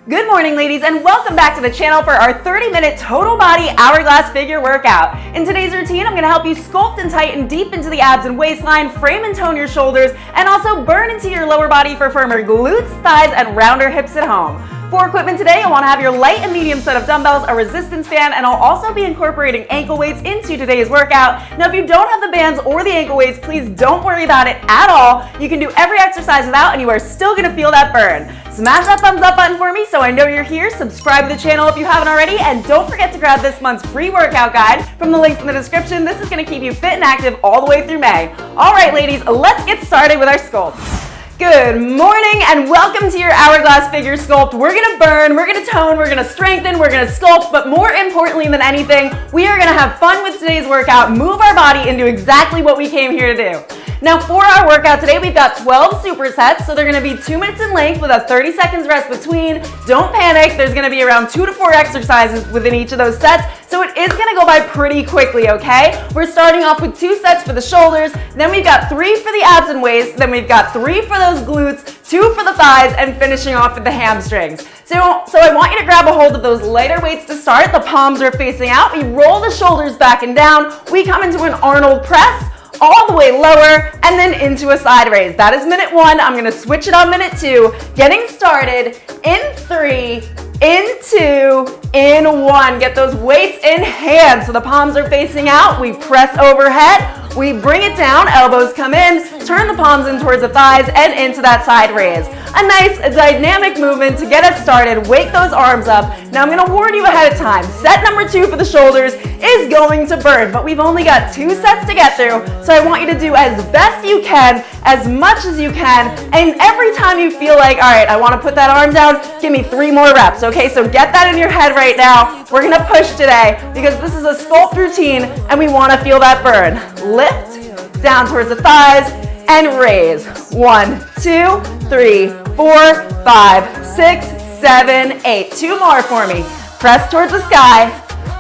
Good morning, ladies, and welcome back to the channel for our 30-minute total body hourglass figure workout. In today's routine, I'm going to help you sculpt and tighten deep into the abs and waistline, frame and tone your shoulders, and also burn into your lower body for firmer glutes, thighs, and rounder hips at home. For equipment today, I want to have your light and medium set of dumbbells, a resistance band, and I'll also be incorporating ankle weights into today's workout. Now, if you don't have the bands or the ankle weights, please don't worry about it at all. You can do every exercise without, and you are still going to feel that burn. Smash that thumbs up button for me so I know you're here. Subscribe to the channel if you haven't already, and don't forget to grab this month's free workout guide from the links in the description. This is going to keep you fit and active all the way through May. All right, ladies, let's get started with our sculpt. Good morning and welcome to your hourglass figure sculpt. We're gonna burn, we're gonna tone, we're gonna strengthen, we're gonna sculpt, but more importantly than anything, we are gonna have fun with today's workout, move our body into exactly what we came here to do. Now for our workout today, we've got 12 supersets, so they're gonna be 2 minutes in length with a 30 seconds rest between. Don't panic, there's gonna be around 2 to 4 exercises within each of those sets, so it is gonna go by pretty quickly, okay? We're starting off with 2 sets for the shoulders, then we've got 3 for the abs and waist, then we've got 3 for those glutes, 2 for the thighs, and finishing off with the hamstrings. So I want you to grab a hold of those lighter weights to start. The palms are facing out. We roll the shoulders back and down. We come into an Arnold press, all the way lower, and then into a side raise. That is minute 1. I'm gonna switch it on minute 2. Getting started in 3, in 2, in 1. Get those weights in hand. So the palms are facing out. We press overhead. We bring it down, elbows come in, turn the palms in towards the thighs and into that side raise. A nice dynamic movement to get us started. Wake those arms up. Now I'm gonna warn you ahead of time. Set number 2 for the shoulders is going to burn, but we've only got 2 sets to get through, so I want you to do as best you can, as much as you can, and every time you feel like, all right, I wanna put that arm down, give me 3 more reps, okay? So get that in your head right now. We're gonna push today because this is a sculpt routine and we wanna feel that burn. Lift down towards the thighs and raise. 1, 2, 3, 4, 5, 6, 7, 8. 2 more for me. Press towards the sky.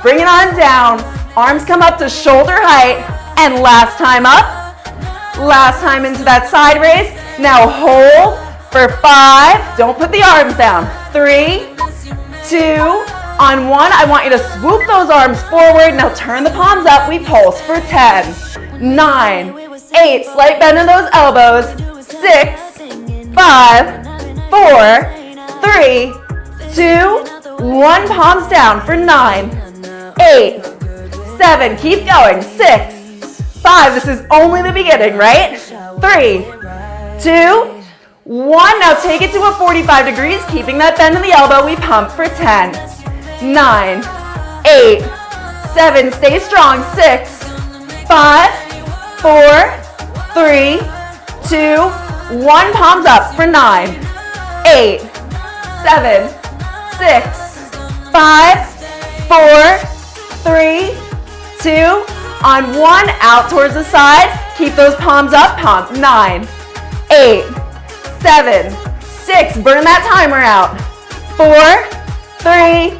Bring it on down. Arms come up to shoulder height. And last time up. Last time into that side raise. Now hold for 5. Don't put the arms down. 3, 2, on 1. I want you to swoop those arms forward. Now turn the palms up. We pulse for 10, 9, 8. Slight bend in those elbows. 6, 5, 4, 3, 2, 1. Palms down for 9, 8, 7. Keep going. 6, 5. This is only the beginning, right? 3, 2, 1. Now take it to a 45 degrees, keeping that bend in the elbow. We pump for 10, 9, 8, 7. Stay strong. 6, 5, 4, 3, 2, 1. Palms up for 9, 8, 7, 6, 5, 4, 3, 2, on 1. Out towards the side. Keep those palms up. Pump. 9, 8, 7, 6. Burn that timer out. 4, 3,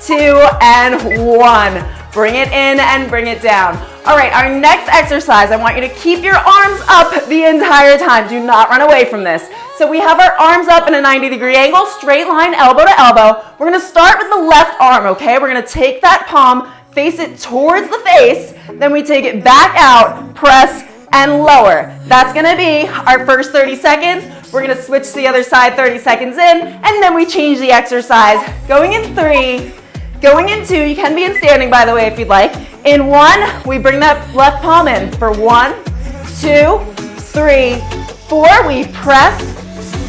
2, and 1. Bring it in and bring it down. All right, our next exercise, I want you to keep your arms up the entire time. Do not run away from this. So we have our arms up in a 90-degree angle, straight line, elbow to elbow. We're gonna start with the left arm, okay? We're gonna take that palm, face it towards the face, then we take it back out, press, and lower. That's gonna be our first 30 seconds. We're gonna switch to the other side 30 seconds in, and then we change the exercise. Going in 3, going in 2, you can be in standing by the way if you'd like. In 1, we bring that left palm in for 1, 2, 3, 4. We press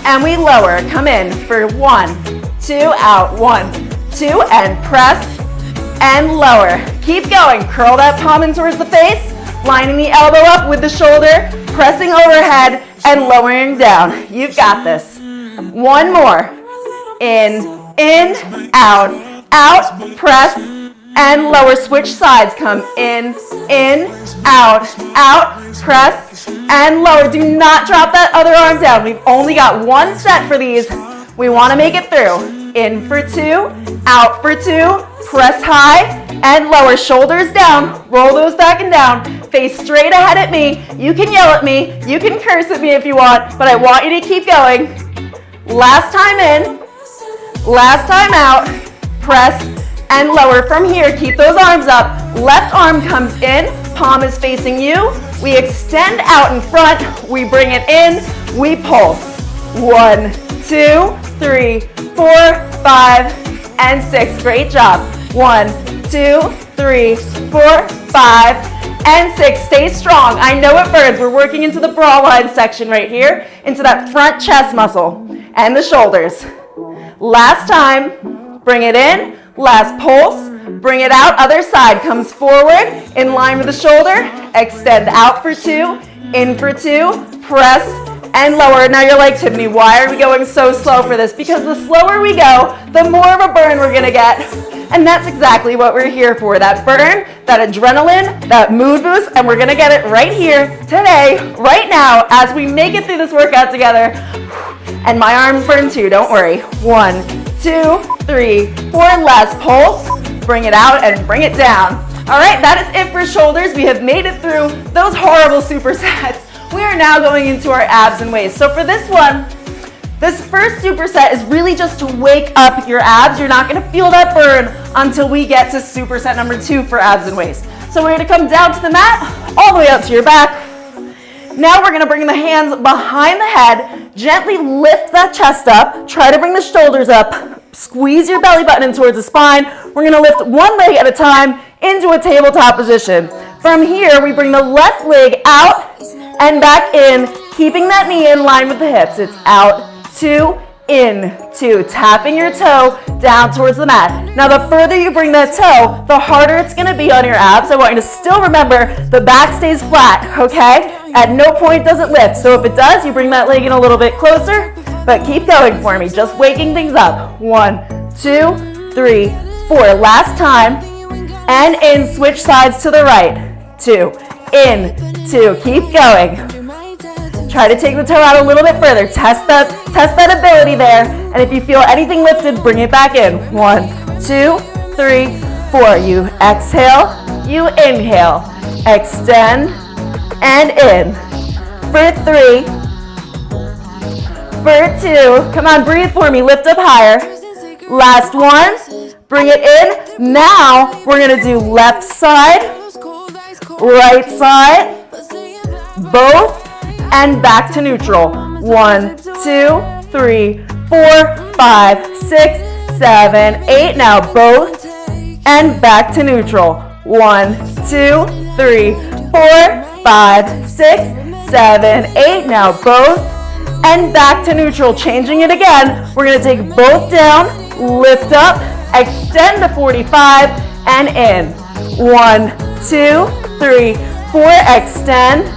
and we lower. Come in for 1, 2, out. 1, 2, and press and lower. Keep going. Curl that palm in towards the face, lining the elbow up with the shoulder, pressing overhead and lowering down. You've got this. 1 more. In, out, out, press, and lower. Switch sides. Come in, out, press, and lower. Do not drop that other arm down. We've only got 1 set for these. We want to make it through. In for 2, out for 2, press high, and lower. Shoulders down. Roll those back and down. Face straight ahead at me. You can yell at me. You can curse at me if you want, but I want you to keep going. Last time in. Last time out, press and lower from here. Keep those arms up. Left arm comes in, palm is facing you. We extend out in front, we bring it in, we pulse. 1, 2, 3, 4, 5, and 6. Great job. 1, 2, 3, 4, 5, and 6. Stay strong. I know it burns. We're working into the bra line section right here, into that front chest muscle and the shoulders. Last time, bring it in. Last pulse, bring it out. Other side comes forward, in line with the shoulder. Extend out for 2, in for 2, press and lower. Now you're like, Tiffany, why are we going so slow for this? Because the slower we go, the more of a burn we're gonna get. And that's exactly what we're here for. That burn, that adrenaline, that mood boost, and we're gonna get it right here, today, right now, as we make it through this workout together. And my arms burn too, don't worry. 1, 2, 3, 4, last pulse. Bring it out and bring it down. All right, that is it for shoulders. We have made it through those horrible supersets. We are now going into our abs and waist. So for this one, this first superset is really just to wake up your abs. You're not gonna feel that burn until we get to superset number 2 for abs and waist. So we're gonna come down to the mat, all the way up to your back. Now we're gonna bring the hands behind the head, gently lift that chest up, try to bring the shoulders up, squeeze your belly button in towards the spine. We're gonna lift one leg at a time into a tabletop position. From here, we bring the left leg out and back in, keeping that knee in line with the hips. It's out, 2, in, 2. Tapping your toe down towards the mat. Now the further you bring that toe, the harder it's gonna be on your abs. I want you to still remember the back stays flat, okay? At no point does it lift. So if it does, you bring that leg in a little bit closer, but keep going for me, just waking things up. 1, 2, 3, 4. Last time, and in, switch sides to the right. 2, in, 2. Keep going. Try to take the toe out a little bit further. Test that ability there. And if you feel anything lifted, bring it back in. 1, 2, 3, 4. You exhale, you inhale. Extend and in. For 3, for 2. Come on, breathe for me. Lift up higher. Last one. Bring it in. Now we're gonna do left side, right side, both, and back to neutral. 1, 2, 3, 4, 5, 6, 7, 8. Now both and back to neutral. 1, 2, 3, 4, 5, 6, 7, 8. Now both and back to neutral. Changing it again. We're gonna take both down, lift up, extend to 45 and in. 1, 2, 3, 4. Extend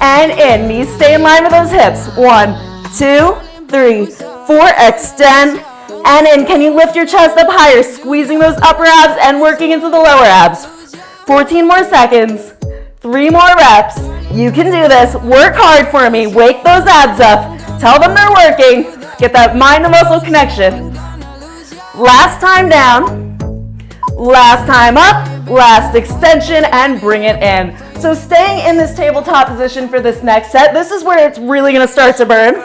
and in. Knees stay in line with those hips. 1, 2, 3, 4. Extend and in. Can you lift your chest up higher? Squeezing those upper abs and working into the lower abs. 14 more seconds. 3 more reps. You can do this. Work hard for me. Wake those abs up. Tell them they're working. Get that mind to muscle connection. Last time down. Last time up. Last extension and bring it in. So staying in this tabletop position for this next set, this is where it's really gonna start to burn.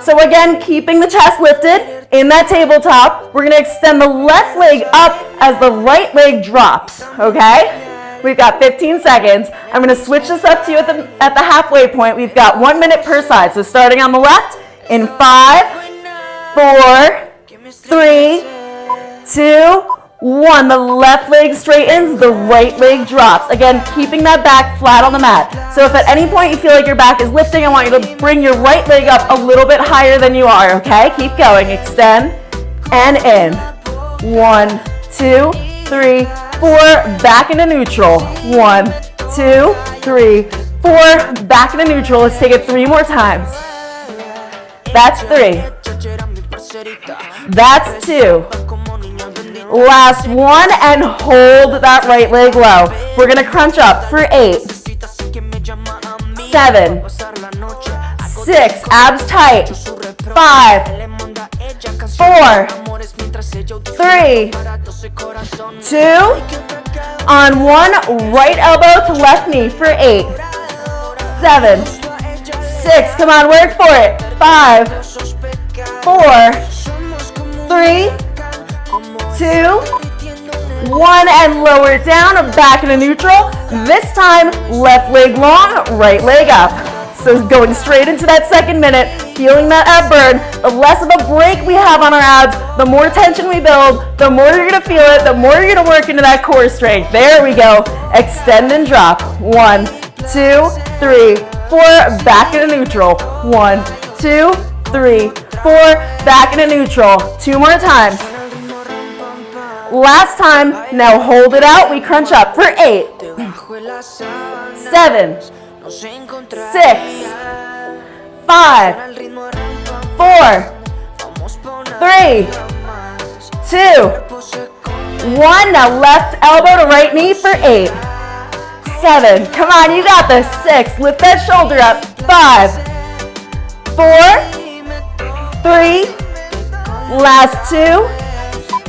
So again, keeping the chest lifted in that tabletop, we're gonna extend the left leg up as the right leg drops, okay? We've got 15 seconds. I'm gonna switch this up to you at the halfway point. We've got 1 minute per side. So starting on the left in 5, 4, 3, 2, 1. The left leg straightens, the right leg drops. Again, keeping that back flat on the mat. So if at any point you feel like your back is lifting, I want you to bring your right leg up a little bit higher than you are, okay? Keep going. Extend and in. 1, 2, 3, 4. Back into neutral. 1, 2, 3, 4. Back into neutral. Let's take it 3 more times. That's 3. That's 2. Last one, and hold that right leg low. We're gonna crunch up for 8, 7, 6, abs tight, 5, 4, 3, 2, on 1, right elbow to left knee for 8, 7, 6, come on, work for it, 5, 4, 3, 2, 1, and lower it down, back into neutral. This time, left leg long, right leg up. So going straight into that second minute, feeling that ab burn. The less of a break we have on our abs, the more tension we build, the more you're gonna feel it, the more you're gonna work into that core strength. There we go. Extend and drop. 1, 2, 3, 4, back into neutral. 1, 2, 3, 4, back into neutral. 2 more times. Last time, now hold it out, we crunch up for 8, 7, 6, 5, 4, 3, 2, 1. Now left elbow to right knee for 8, 7, come on, you got this, 6, lift that shoulder up, 5, 4, 3, last 2,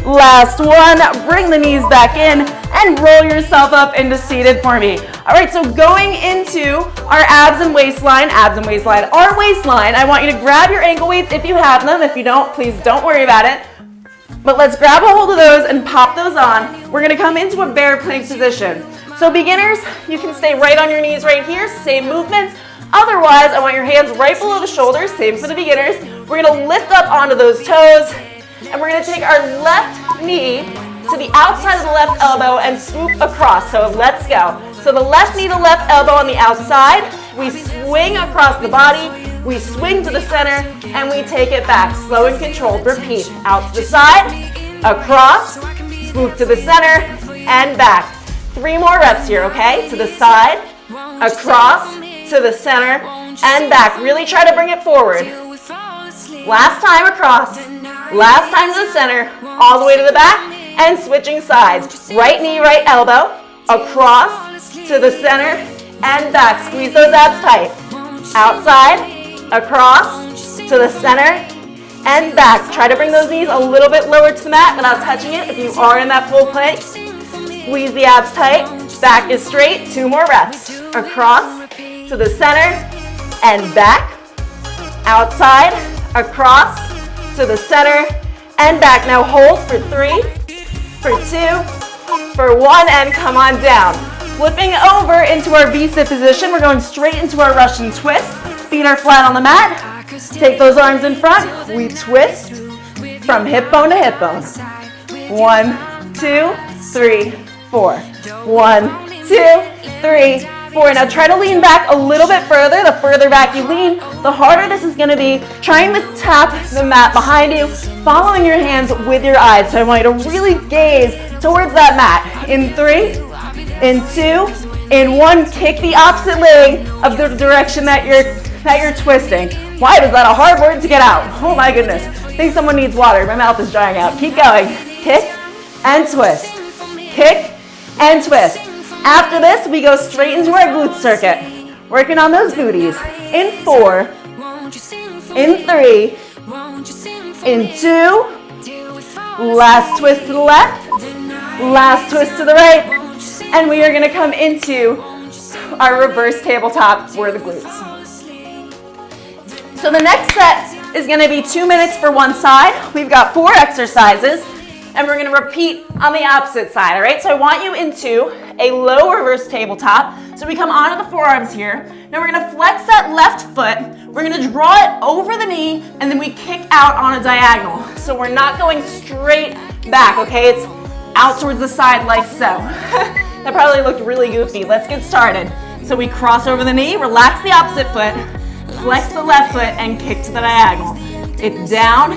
last 1, bring the knees back in and roll yourself up into seated for me. All right, so going into our abs and waistline, our waistline, I want you to grab your ankle weights if you have them. If you don't, please don't worry about it. But let's grab a hold of those and pop those on. We're gonna come into a bear plank position. So beginners, you can stay right on your knees right here, same movements. Otherwise, I want your hands right below the shoulders, same for the beginners. We're gonna lift up onto those toes, and we're gonna take our left knee to the outside of the left elbow and swoop across. So let's go. So the left knee to left elbow on the outside, we swing across the body, we swing to the center, and we take it back. Slow and controlled. Repeat. Out to the side, across, swoop to the center, and back. 3 more reps here, okay? To the side, across, to the center, and back. Really try to bring it forward. Last time across, last time to the center, all the way to the back, and switching sides. Right knee, right elbow, across, to the center, and back. Squeeze those abs tight. Outside, across, to the center, and back. Try to bring those knees a little bit lower to the mat without touching it if you are in that full plank. Squeeze the abs tight. Back is straight. 2 more reps. Across, to the center, and back. Outside, across, to the center, and back. Now hold for 3, for 2, for 1, and come on down. Flipping over into our V-sit position, we're going straight into our Russian twist. Feet are flat on the mat. Take those arms in front. We twist from hip bone to hip bone. 1, 2, 3, 4. 1, 2, 3, 4. Now try to lean back a little bit further. The further back you lean, the harder this is going to be. Trying to tap the mat behind you, following your hands with your eyes. So I want you to really gaze towards that mat. In 3, in 2, in 1. Kick the opposite leg of the direction that you're twisting. Why was that a hard word to get out? Oh my goodness. I think someone needs water. My mouth is drying out. Keep going. Kick and twist. Kick and twist. After this, we go straight into our glute circuit. Working on those booties. In 4, in 3, in 2, last twist to the left, last twist to the right, and we are going to come into our reverse tabletop for the glutes. So the next set is going to be 2 minutes for one side. We've got 4 exercises, and we're going to repeat on the opposite side, all right? So I want you into a low reverse tabletop. So we come onto the forearms here. Now we're going to flex that left foot. We're going to draw it over the knee, and then we kick out on a diagonal. So we're not going straight back, okay? It's out towards the side like so. That probably looked really goofy. Let's get started. So we cross over the knee, relax the opposite foot, flex the left foot, and kick to the diagonal. It's down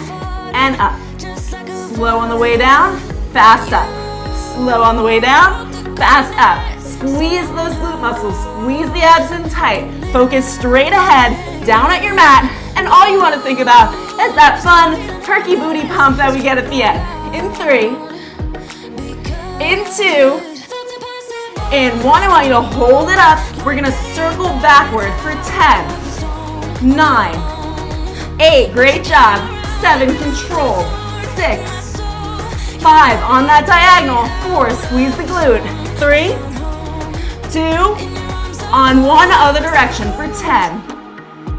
and up. Slow on the way down, fast up. Slow on the way down, fast up. Squeeze those glute muscles, squeeze the abs in tight. Focus straight ahead, down at your mat, and all you want to think about is that fun turkey booty pump that we get at the end. In 3, in 2, in 1, I want you to hold it up. We're gonna circle backward for 10, 9, 8, great job, 7, control, 6, 5, on that diagonal, 4, squeeze the glute, 3, 2, on one other direction for 10,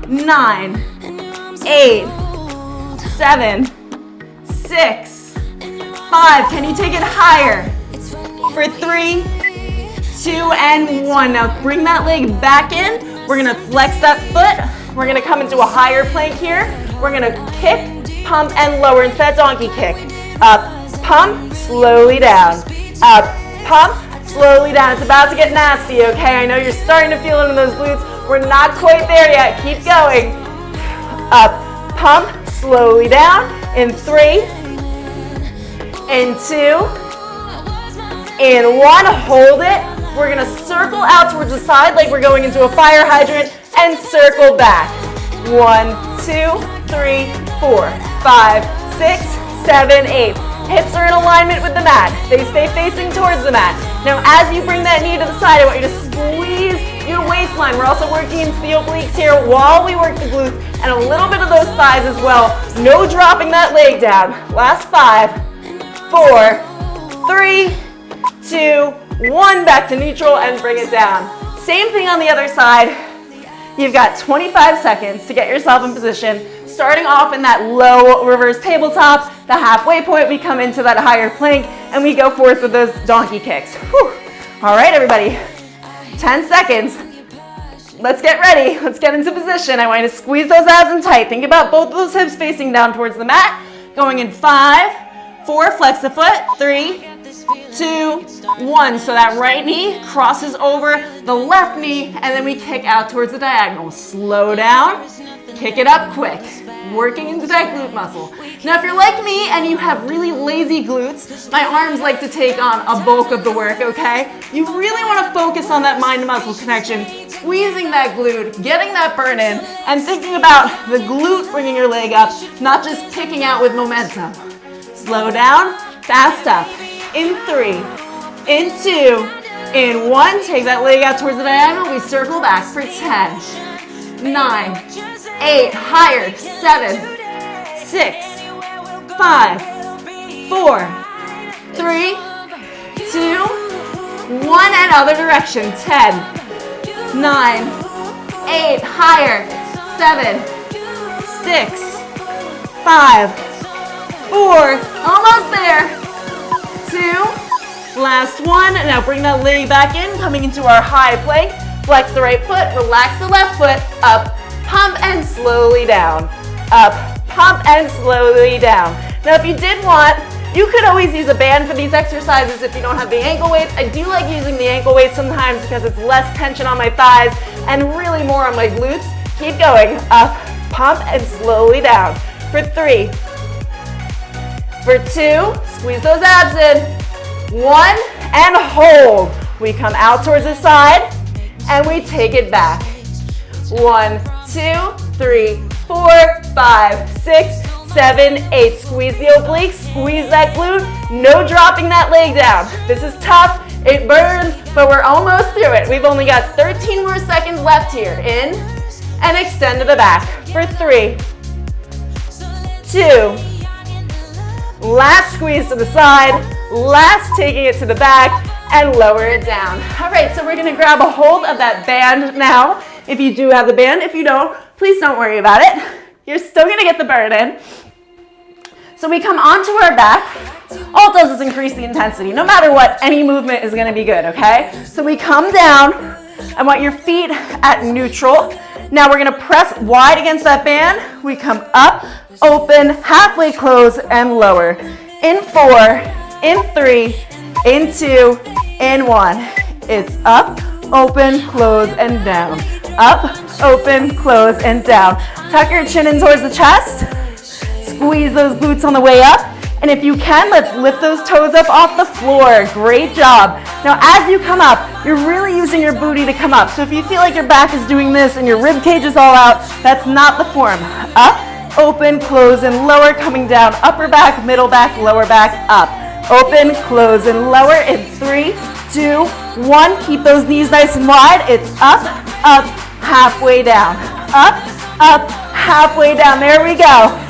9, 8, 7, 6, 5. Can you take it higher? For 3, 2, and 1. Now bring that leg back in. We're gonna flex that foot. We're gonna come into a higher plank here. We're gonna kick, pump, and lower into that donkey kick. Up, pump, slowly down. Up, pump, slowly down. It's about to get nasty, okay? I know you're starting to feel it in those glutes. We're not quite there yet. Keep going. Up, pump, slowly down. In 3, in 2, in 1. Hold it. We're gonna circle out towards the side like we're going into a fire hydrant and circle back. 1, 2, 3, 4, 5, 6, 7, 8. Hips are in alignment with the mat. They stay facing towards the mat. Now as you bring that knee to the side, I want you to squeeze your waistline. We're also working into the obliques here while we work the glutes and a little bit of those thighs as well. No dropping that leg down. Last 5, 4, 3, 2, 1. Back to neutral and bring it down. Same thing on the other side. You've got 25 seconds to get yourself in position. Starting off in that low reverse tabletop, the halfway point, we come into that higher plank and we go forth with those donkey kicks. Whew. All right, everybody, 10 seconds. Let's get ready. Let's get into position. I want you to squeeze those abs in tight. Think about both of those hips facing down towards the mat. Going in 5, 4, flex the foot, 3, 2, 1. So that right knee crosses over the left knee and then we kick out towards the diagonal. Slow down, kick it up quick. Working into that glute muscle. Now if you're like me and you have really lazy glutes, my arms like to take on a bulk of the work, okay? You really want to focus on that mind-muscle connection, squeezing that glute, getting that burn in, and thinking about the glute bringing your leg up, not just kicking out with momentum. Slow down, fast up. In 3, in 2, in 1. Take that leg out towards the diagonal. We circle back for 10, 9, 8, higher, 7, 6, 5, 4, 3, 2, 1, and other direction. 10, 9, 8, higher, 7, 6, 5, 4, almost there, 2, last 1. Now bring that leg back in, coming into our high plank. Flex the right foot, relax the left foot, up, pump and slowly down. Up, pump and slowly down. Now if you did want, you could always use a band for these exercises if you don't have the ankle weights. I do like using the ankle weights sometimes because it's less tension on my thighs and really more on my glutes. Keep going. Up, pump and slowly down. For 3, for 2, squeeze those abs in. 1, and hold. We come out towards the side and we take it back. 1, 2, 3, 4, 5, 6, 7, 8. Squeeze the obliques, squeeze that glute. No dropping that leg down. This is tough, it burns, but we're almost through it. We've only got 13 more seconds left here. In and extend to the back. For 3, 2, last squeeze to the side, last taking it to the back, and lower it down. All right, so we're gonna grab a hold of that band now. If you do have the band, if you don't, please don't worry about it. You're still gonna get the burn in. So we come onto our back. All it does is increase the intensity. No matter what, any movement is gonna be good, okay? So we come down. I want your feet at neutral. Now we're gonna press wide against that band. We come up, open, halfway close, and lower. In 4, in 3, in 2, in 1. It's up, open, close, and down. Up, open, close, and down. Tuck your chin in towards the chest. Squeeze those glutes on the way up. And if you can, let's lift those toes up off the floor. Great job. Now, as you come up, you're really using your booty to come up. So if you feel like your back is doing this and your rib cage is all out, that's not the form. Up, open, close, and lower, coming down. Upper back, middle back, lower back, up. Open, close, and lower in 3, 2, 1. Keep those knees nice and wide. It's up, up, halfway down. Up, up, halfway down. There we go.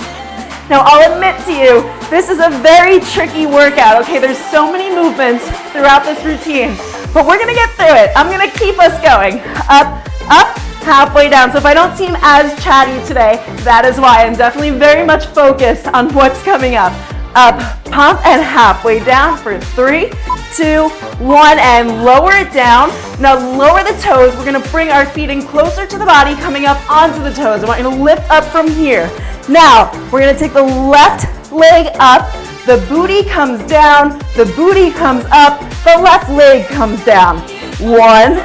Now, I'll admit to you, this is a very tricky workout, okay? There's so many movements throughout this routine, but we're gonna get through it. I'm gonna keep us going. Up, up, halfway down. So if I don't seem as chatty today, that is why. I'm definitely very much focused on what's coming up. up, pump, and halfway down for 3, 2, 1, and lower it down. Now lower the toes. We're gonna bring our feet in closer to the body, coming up onto the toes. I want you to lift up from here. Now, we're gonna take the left leg up, the booty comes down, the booty comes up, the left leg comes down. 1,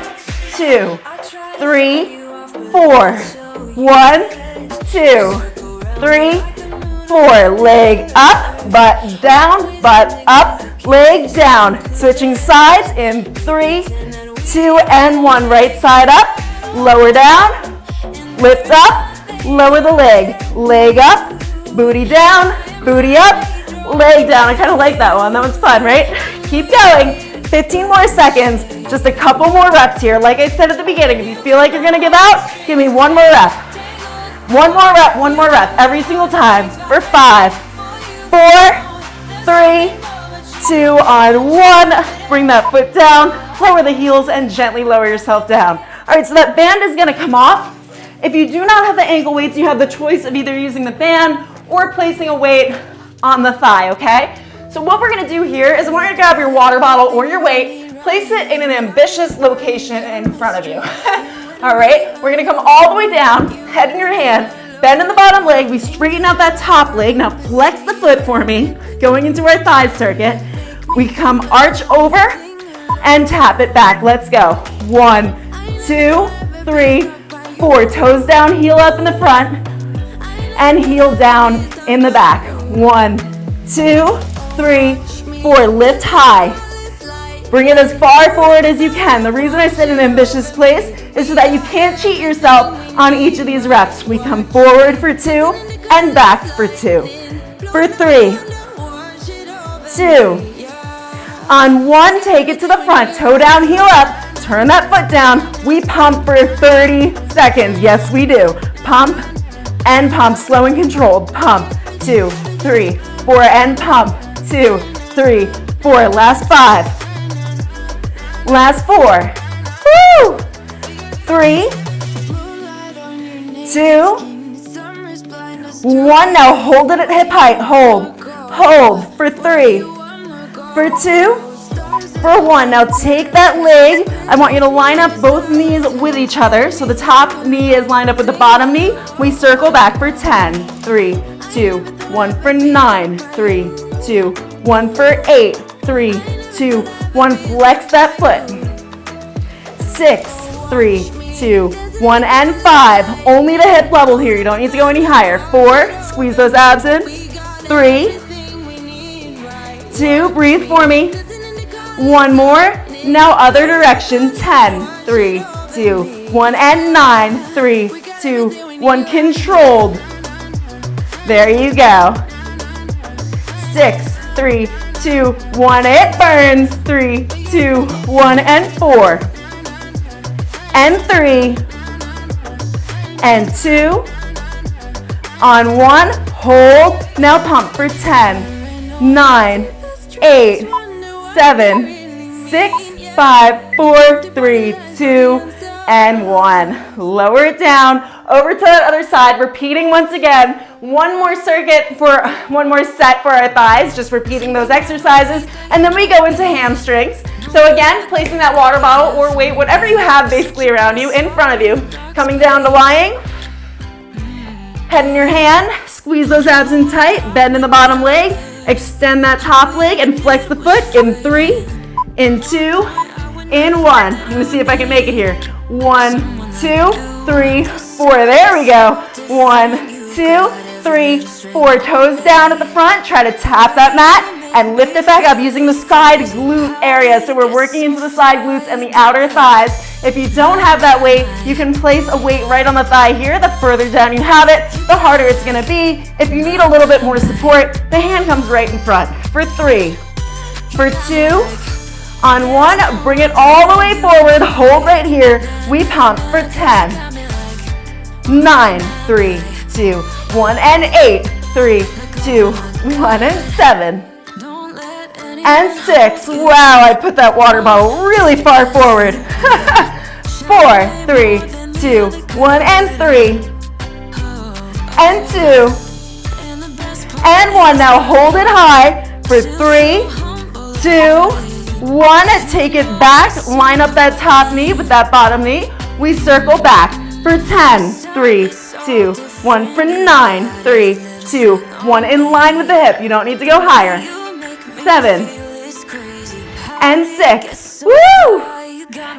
2, 3, 4. 1, 2, 3, 4. Leg up, butt down, butt up, leg down. Switching sides in 3, 2, and 1. Right side up, lower down, lift up, lower the leg. Leg up, booty down, booty up, leg down. I kind of like that one. That was fun, right? Keep going. 15 more seconds. Just a couple more reps here. Like I said at the beginning, if you feel like you're going to give out, give me one more rep. One more rep every single time for 5, 4, 3, 2, on 1. Bring that foot down, lower the heels, and gently lower yourself down. All right, so that band is going to come off. If you do not have the ankle weights, you have the choice of either using the band or placing a weight on the thigh, okay? So what we're gonna do here is we're gonna grab your water bottle or your weight, place it in an ambitious location in front of you. All right, we're gonna come all the way down, head in your hand, bend in the bottom leg, we straighten out that top leg. Now flex the foot for me, going into our thigh circuit. We come arch over and tap it back. Let's go. 1, 2, 3, 4. Toes down, heel up in the front, and heel down in the back. 1, 2, 3, 4. Lift high. Bring it as far forward as you can. The reason I said an ambitious place is so that you can't cheat yourself on each of these reps. We come forward for 2 and back for 2. For 3, 2. On 1, take it to the front. Toe down, heel up. Turn that foot down. We pump for 30 seconds. Yes, we do. Pump and pump. Slow and controlled. Pump. 2, 3, 4, and pump. 2, 3, 4. Last 5. Last 4. Woo! 3, 2, 1. Now hold it at hip height. Hold. Hold. For 3. For 2. For 1. Now take that leg. I want you to line up both knees with each other. So the top knee is lined up with the bottom knee. We circle back for 10. 3, 2, 1 for 9. 3, 2, 1 for 8. 3, 2, 1. Flex that foot. 6, 3, 2, 1, and 5. Only to hip level here. You don't need to go any higher. 4. Squeeze those abs in. 3, 2. Breathe for me. 1 more. Now other direction. 10, 3, 2, 1, and 9. 3, 2, 1. Controlled. There you go. 6, 3, 2, 1. It burns. 3, 2, 1, and 4. And 3. And 2. On 1. Hold. Now pump for 10, 9, 8, 7, 6, 5, 4, 3, 2, and 1. Lower it down, over to the other side, repeating once again. One more set for our thighs, just repeating those exercises, and then we go into hamstrings. So again, placing that water bottle or weight, whatever you have basically around you, in front of you, coming down to lying, head in your hand, squeeze those abs in tight, bend in the bottom leg, extend that top leg and flex the foot in 3, in 2, in 1. I'm gonna see if I can make it here. 1, 2, 3, 4. There we go. 1, 2, 3, 4. Toes down at the front. Try to tap that mat and lift it back up using the side glute area. So we're working into the side glutes and the outer thighs. If you don't have that weight, you can place a weight right on the thigh here. The further down you have it, the harder it's gonna be. If you need a little bit more support, the hand comes right in front. For 3, for 2, on 1, bring it all the way forward, hold right here. We pump for 10, 9, 3, 2, 1, and 8, 3, 2, 1, and 7, and 6. Wow, I put that water bottle really far forward. 4, 3, 2, 1, and 3, and 2, and 1. Now hold it high for 3, 2, 1. Take it back. Line up that top knee with that bottom knee. We circle back for 10, 3, 2, 1. For 9, 3, 2, 1. In line with the hip. You don't need to go higher. 7 and 6. Woo!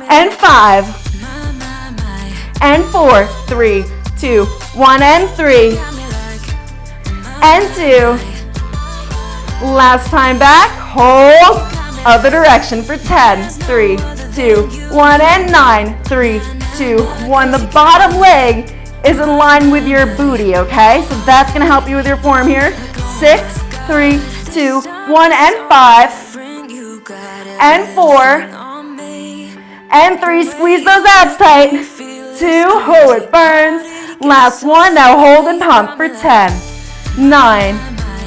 And 5 and 4, 3, 2, 1, and 3 and 2. Last time back, hold other direction for 10, 3, 2, 1, and 9, 3, 2, 1. The bottom leg is in line with your booty, okay? So that's gonna help you with your form here. 6, 3, 2, 1, and 5, and 4, and 3. Squeeze those abs tight. 2, oh, it burns. Last one, now hold and pump for 10, 9,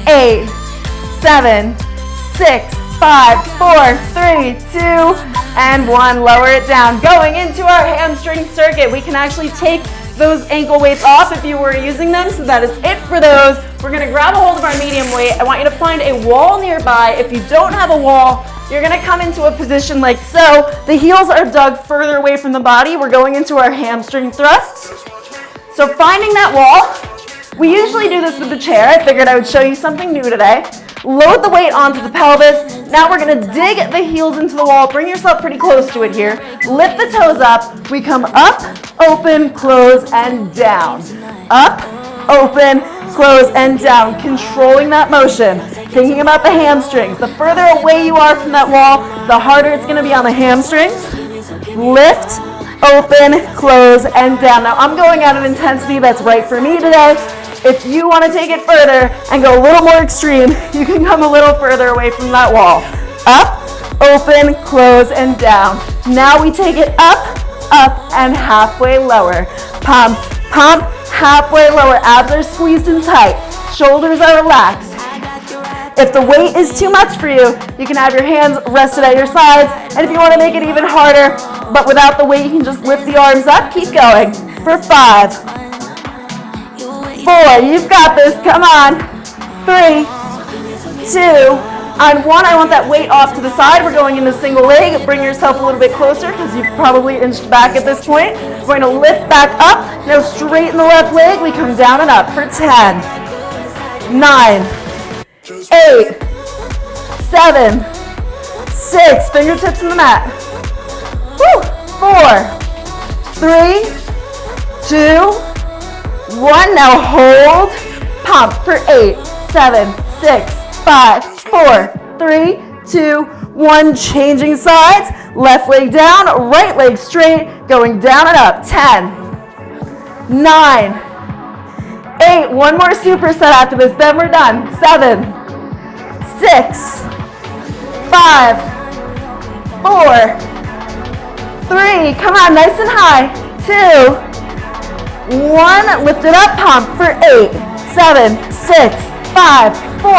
8, 7, 6, 5, 4, 3, 2, and 1. Lower it down. Going into our hamstring circuit. We can actually take those ankle weights off if you were using them. So that is it for those. We're gonna grab a hold of our medium weight. I want you to find a wall nearby. If you don't have a wall, you're gonna come into a position like so. The heels are dug further away from the body. We're going into our hamstring thrusts. So finding that wall, we usually do this with the chair. I figured I would show you something new today. Load the weight onto the pelvis. Now we're gonna dig the heels into the wall. Bring yourself pretty close to it here. Lift the toes up. We come up, open, close, and down. Up, open, close, and down. Controlling that motion. Thinking about the hamstrings. The further away you are from that wall, the harder it's gonna be on the hamstrings. Lift, open, close, and down. Now I'm going at an intensity that's right for me today. If you want to take it further and go a little more extreme, you can come a little further away from that wall. Up, open, close, and down. Now we take it up, and halfway lower. Pump, pump, halfway lower. Abs are squeezed and tight. Shoulders are relaxed. If the weight is too much for you, you can have your hands rested at your sides. And if you want to make it even harder, but without the weight, you can just lift the arms up. Keep going. For 5, 4, you've got this, come on. 3, 2, on 1, I want that weight off to the side. We're going into single leg. Bring yourself a little bit closer because you've probably inched back at this point. We're going to lift back up. Now straighten the left leg. We come down and up for 10, 9, 8, 7, 6, fingertips in the mat. Woo. 4, 3, 2, 1, now hold, pump for 8, 7, 6, 5, 4, 3, 2, 1, changing sides, left leg down, right leg straight, going down and up, 10, 9, 8, one more superset after this, then we're done, 7, 6, 5, 4, 3, come on, nice and high, 2, 1, lift it up, pump for 8, 7, 6, 5, 4,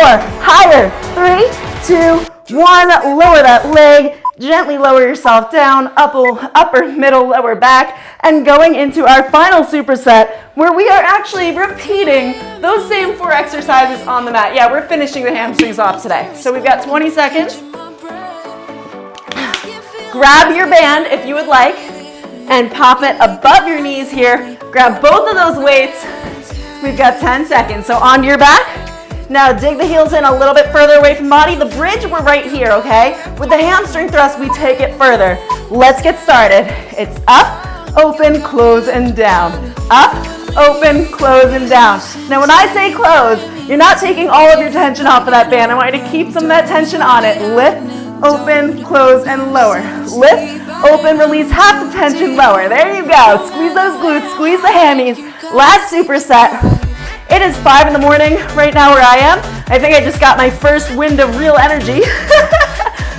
higher, 3, 2, 1, lower that leg, gently lower yourself down, upper, middle, lower back, and going into our final superset where we are actually repeating those same 4 exercises on the mat. Yeah, we're finishing the hamstrings off today. So we've got 20 seconds. Grab your band if you would like and pop it above your knees here. Grab both of those weights. We've got 10 seconds. So onto your back. Now dig the heels in a little bit further away from the body. The bridge, we're right here, okay? With the hamstring thrust, we take it further. Let's get started. It's up, open, close, and down. Up, open, close, and down. Now when I say close, you're not taking all of your tension off of that band. I want you to keep some of that tension on it. Lift, open, close, and lower. Lift, open, release half the tension, lower. There you go. Squeeze those glutes, squeeze the hammies. Last superset. It is 5 in the morning right now where I am. I think I just got my first wind of real energy.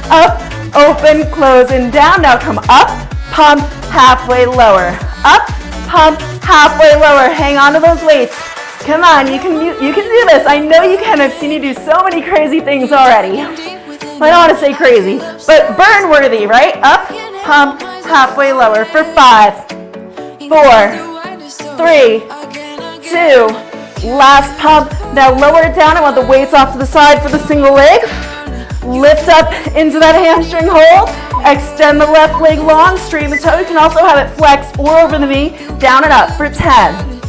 Up, open, close, and down. Now come up, pump, halfway lower. Up, pump, halfway lower. Hang on to those weights. Come on, you can do this. I know you can. I've seen you do so many crazy things already. I don't want to say crazy, but burn worthy, right? Up, pump, halfway lower for 5, 4, 3, 2, Last pump. Now lower it down. I want the weights off to the side for the single leg. Lift up into that hamstring hold. Extend the left leg long, straighten the toe. You can also have it flex or over the knee. Down and up for 10,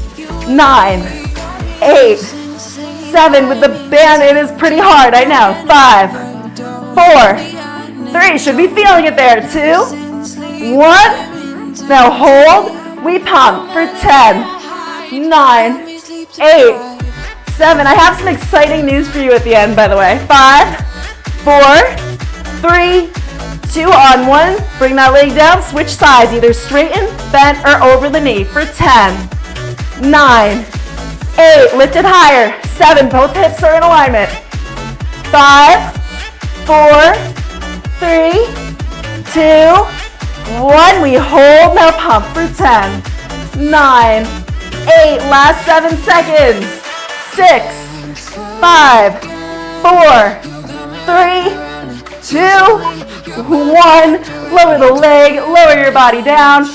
9, 8, 7. With the band, it is pretty hard, I know. 5, 4, 3. Should be feeling it there. 2, 1. Now hold. We pump for 10, 9, 8, 7. I have some exciting news for you at the end, by the way. 5, 4, 3, 2, on 1. Bring that leg down. Switch sides, either straighten, bent, or over the knee for 10, 9, 8. Lift it higher. 7. Both hips are in alignment. 5, 4, 3, 2, 1. We hold. Now pump for 10, 9, 8. Last 7 seconds. 6, 5, 4, 3, 2, 1. Lower the leg, lower your body down.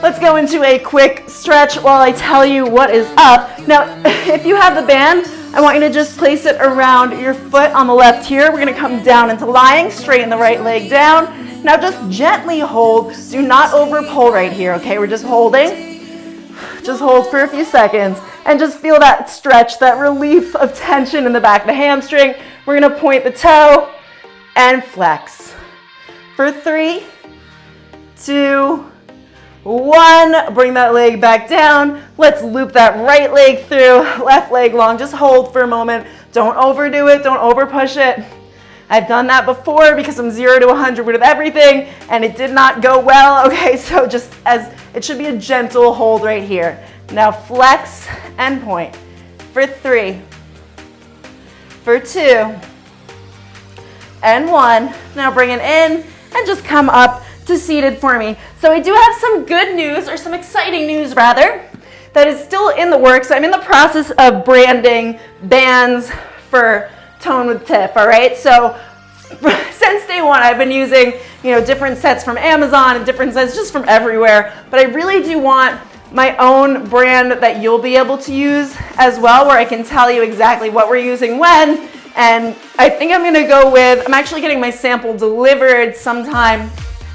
Let's go into a quick stretch while I tell you what is up. Now, if you have the band, I want you to just place it around your foot on the left here. We're gonna come down into lying, straighten the right leg down. Now just gently hold. Do not over pull right here, okay? We're just holding. Just hold for a few seconds and just feel that stretch, that relief of tension in the back of the hamstring. We're gonna point the toe and flex. For 3, 2, 1. Bring that leg back down. Let's loop that right leg through, left leg long. Just hold for a moment. Don't overdo it, don't over push it. I've done that before because I'm 0 to 100 with everything and it did not go well. Okay, so just as it should be a gentle hold right here. Now flex and point. For 3, for 2, and 1. Now bring it in and just come up to seated for me. So I do have some good news, or some exciting news rather, that is still in the works. I'm in the process of branding bands for Tone with Tiff, all right? So since day one, I've been using, different sets from Amazon and different sets just from everywhere, but I really do want my own brand that you'll be able to use as well, where I can tell you exactly what we're using when. And I think I'm gonna go with, I'm actually getting my sample delivered sometime.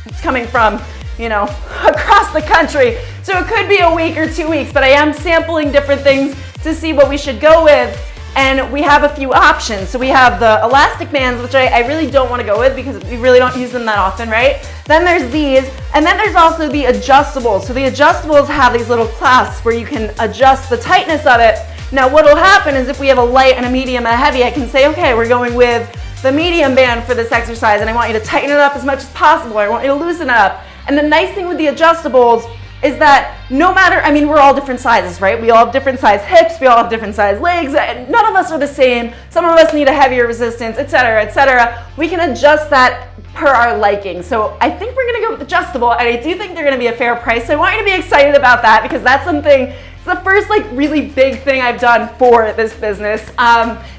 It's coming from, across the country. So it could be a week or 2 weeks, but I am sampling different things to see what we should go with. And we have a few options. So we have the elastic bands, which I really don't want to go with because we really don't use them that often, right? Then there's these, and then there's also the adjustables. So the adjustables have these little clasps where you can adjust the tightness of it. Now what will happen is if we have a light and a medium and a heavy, I can say, okay, we're going with the medium band for this exercise and I want you to tighten it up as much as possible. I want you to loosen it up. And the nice thing with the adjustables is that no matter, we're all different sizes, right? We all have different size hips, we all have different size legs, and none of us are the same. Some of us need a heavier resistance, etc., etc. We can adjust that per our liking. So I think we're gonna go with adjustable, and I do think they're gonna be a fair price. So I want you to be excited about that because that's something, it's the first really big thing I've done for this business.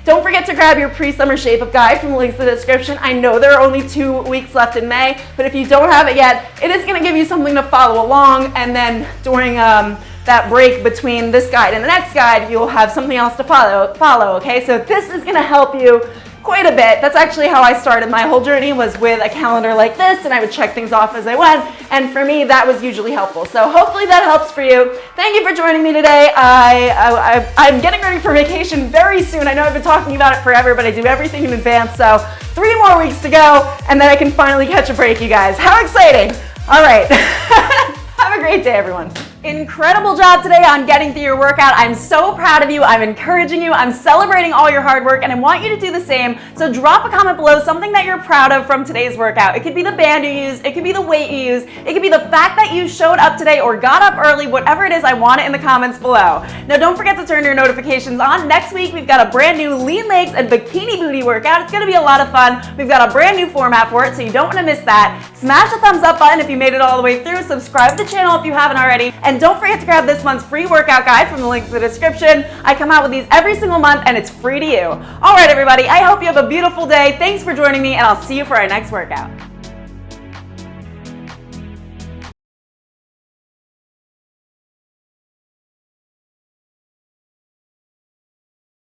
Don't forget to grab your pre-summer shape-up guide from the links in the description. I know there are only 2 weeks left in May, but if you don't have it yet, it is gonna give you something to follow along, and then during that break between this guide and the next guide, you'll have something else to follow, okay? So this is gonna help you quite a bit. That's actually how I started my whole journey, was with a calendar like this, and I would check things off as I went, and for me that was usually helpful. So hopefully that helps for you. Thank you for joining me today. I'm getting ready for vacation very soon. I know I've been talking about it forever, but I do everything in advance, so 3 more weeks to go, and then I can finally catch a break, you guys. How exciting! All right. Have a great day, everyone. Incredible job today on getting through your workout. I'm so proud of you. I'm encouraging you. I'm celebrating all your hard work, and I want you to do the same. So drop a comment below, something that you're proud of from today's workout. It could be the band you use, it could be the weight you use, it could be the fact that you showed up today or got up early, whatever it is, I want it in the comments below. Now don't forget to turn your notifications on. Next week, we've got a brand new lean legs and bikini booty workout. It's gonna be a lot of fun. We've got a brand new format for it, so you don't wanna miss that. Smash the thumbs up button if you made it all the way through. Subscribe to the channel if you haven't already. And don't forget to grab this month's free workout guide from the link in the description. I come out with these every single month and it's free to you. All right, everybody, I hope you have a beautiful day. Thanks for joining me, and I'll see you for our next workout.